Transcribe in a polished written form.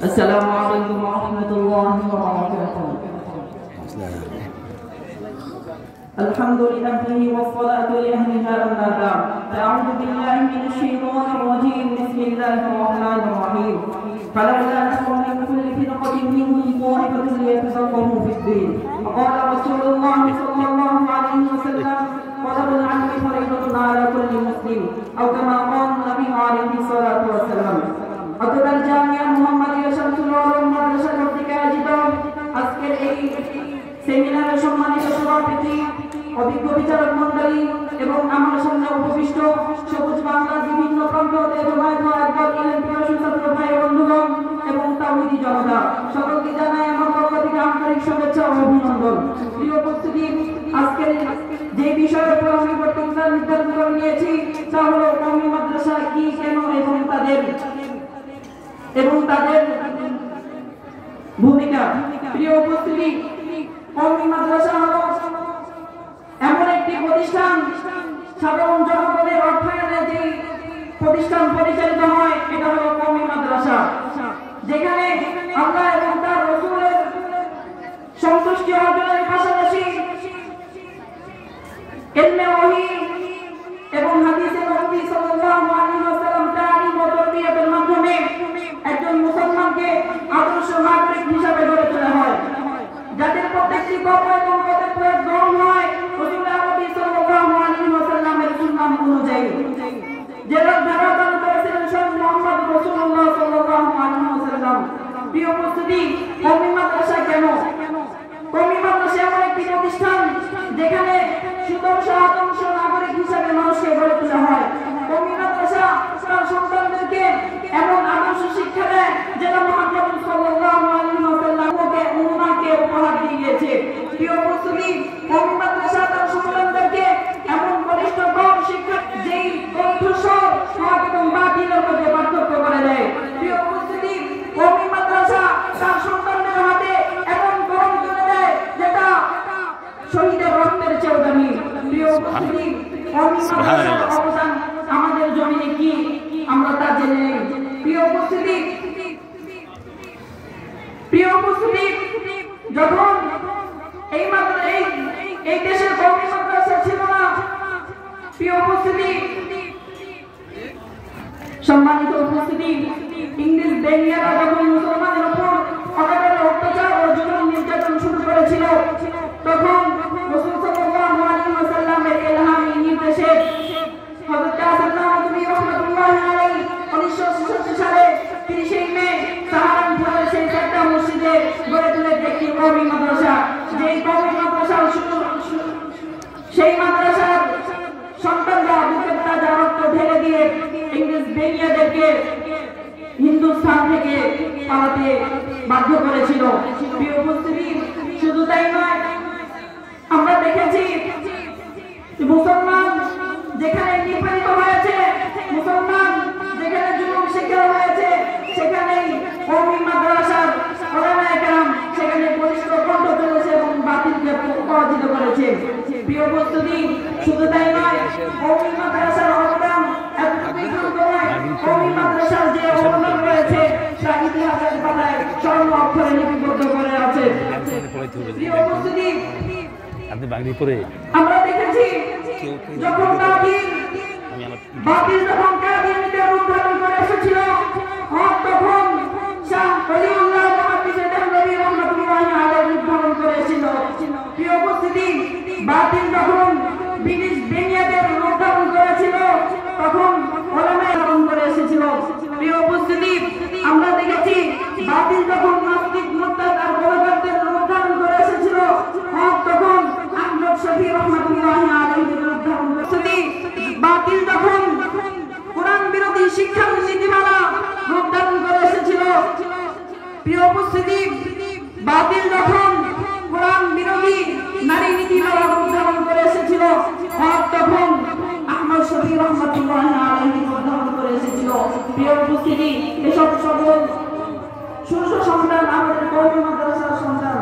السلام عليكم ورحمة الله وبركاته. الحمد لله والصلاة لأهلها أما بعد فأعوذ بالله من الشيطان الرجيم بسم الله الرحمن الرحيم فلولا نفر من كل فرقة منهم طائفة ليتفقهوا في الدين وقال رسول الله صلى الله عليه وسلم طلب العلم فريضة على كل مسلم أو كما قال النبي عليه الصلاة والسلام অতঃপর জামিয়া মুহাম্মাদিয়া শামসুল আলম মাদ্রাসা কর্তৃক আয়োজিত আজকের এই সেমিনারে সম্মানিত সভাপতি অভিজ্ঞ বিচারক মণ্ডলী এবং আমার সামনে উপবিষ্ট সবুজ বাংলার বিভিন্ন প্রান্ত হতে জমায়েত হওয়া একদল ইলম পিপাসু ছাত্র ভাই বন্ধুগণ এবং তাওহীদি জনতা সকলকে জানাই আমার পক্ষ থেকে আন্তরিক শুভেচ্ছা ও অভিনন্দন। প্রিয় উপস্থিতি, আজকের যে বিষয়ের উপর আমি বক্তব্য নির্ধারণ করে নিয়েছি তা হলো কওমি মাদ্রাসা কি, কেন এবং তাদের ভূমিকা। প্রিয় উপস্থিতি, কওমি মাদ্রাসা হলো এমন একটি প্রতিষ্ঠান, সাধারণ জনগণের অর্থায়নে যে প্রতিষ্ঠান পরিচালিত হয় এটা হলো কওমি মাদ্রাসা, যেখানে আল্লাহ এবং তার রাসূলের সন্তুষ্টি অর্জনের পাশাপাশি ইলমে ওহী এবং হাদিসে নবী সাল্লাল্লাহু আলাইহি ওয়াসাল্লাম তালিম ও তারবিয়াতের মাধ্যমে একজন মুসলমানকে আদর্শ নাগরিক হিসেবে গড়ে তোলা হয়, যাদের প্রত্যেকটি কথা এবং পদের প্রয়োগ গ্রহণ হয় রাসূল আরবি সাল্লাল্লাহু আলাইহি ওয়াসাল্লামের সুন্নাহ অনুযায়ী, যেটা ধারা করেছিলেন স্বয়ং মুহাম্মদ রাসূলুল্লাহ সাল্লাল্লাহু আলাইহি ওয়াসাল্লাম। প্রিয় উপস্থিতি, কওমি মাদ্রাসা কেন? কওমি মাদ্রাসা এমন একটি প্রতিষ্ঠান যেখানে সুদর্শ আদর্শ নাগরিক হিসেবে মানুষকে গড়ে তোলা হয়। কওমি মাদ্রাসা তার সন্তানদেরকে এমন আদর্শ শিক্ষা দেয় যেটা মুহাম্মদ সাল্লাল্লাহু আলাইহি ওয়াসাল্লামকে উম্মাহকে উপহার দিয়েছে। প্রিয় উপস্থিতি, কওমি মাদ্রাসা তার সন্তানদেরকে এমন বলিষ্ঠ জ্ঞান শিক্ষা যেই কণ্ঠস্বর হক এবং বাতিলের মধ্যে পার্থক্য করে দেয়। প্রিয় উপস্থিতি, কওমি মাদ্রাসা তার সন্তানদের হাতে এমন কলম তুলে দেয় যেটা শহীদের রক্তের চেয়েও দামি। প্রিয় উপস্থিতি, কওমি মাদ্রাসার অবদান আমাদের জমিনে কি আমরা তা জেনে নেই। প্রিয় উপস্থিতি, যখন এই দেশের কওমি মাদ্রাসা ছিল না, প্রিয় উপস্থিতি, সম্মানিত উপস্থিতি, ইংরেজ বেনিয়ারা যখন মুসলমানদের উপর অকাট্য অত্যাচার ও জুলুম নির্যাতন শুরু করেছিল, তখন রাসূল সাল্লাল্লাহু আলাইহি ওয়াসাল্লামের ইলহামী নির্দেশে হযরত হাসান নানবী রাহমাতুল্লাহি আলাইহি 1966 সালে 30 মে সাহারানপুরের সেই চারটা মসজিদে গড়ে তুলে একটি কওমি মাদ্রাসা, যেই কওমি মাদ্রাসার সেই মাদ্রাসার সন্তানরা বুকের তাজা রক্ত ঢেলে দিয়ে ইংরেজ বেনিয়াদেরকে হিন্দুস্তান থেকে পালাতে বাধ্য করেছিল। প্রিয় উপস্থিতি, শুধু তাই নয়, আমরা দেখেছি মুসলমান যেখানে নিপীড়িত হয়েছে, মুসলমান যেখানে জুলুম শিকার হয়েছে, সেখানেই কওমি মাদ্রাসার উলামায়ে কেরাম সেখানে বলিষ্ঠ কণ্ঠ তুলেছে এবং বাতিলকে পরাজিত করেছে। প্রিয় উপস্থিতি, শুধু তাই নয়, কওমি মাদ্রাসার অবদান এতটুকুই নয়, কওমি মাদ্রাসার যে অবদান রয়েছে তা ইতিহাসের পাতায় স্বর্ণ অক্ষরে লিপিবদ্ধ করে আছে। প্রিয় উপস্থিতি, আমরা দেখেছি যখন বাতিল যখন কাদিয়ানীদের উদ্ধারণ করে এসেছিল, তখন শাহ ওলিউল্লাহ মুহাদ্দিস দেহলভী রাহমাতুল্লাহি আলাইহি উদ্ধারণ করেছিল। প্রিয় উপস্থিতি, বাতিল যখন ব্রিটিশ বেনিয়াদের উদ্ধারণ করেছিল, তখন উলামায়ে কেরাম করে এসেছিল। প্রিয় উপস্থিতি, আমরা দেখেছি বাতিল যখন নাস্তিক মুরতাদ আর গোলাবারদের উদ্ধারণ করে এসেছিল, তখন আহমদ শফি রাহমাতুল্লাহি আলাইহি উদ্ধারণ করেছিল। বাতিল যখন কোরআন বিরোধী শিক্ষা নীতিমালা উদ্ধারণ করে এসেছিল, প্রিয় উপস্থিতি, বাতিল যখন কোরআন বিরোধী নারী নীতিমালা উদ্ধারণ করে এসেছিল, তখন আহমদ শফি রাহমাতুল্লাহি আলাইহি উদ্ধারণ করে এসেছিল। প্রিয় উপস্থিতি, এসব সকল সুস্থ সন্তান আমাদের কওমি মাদ্রাসার সন্তান।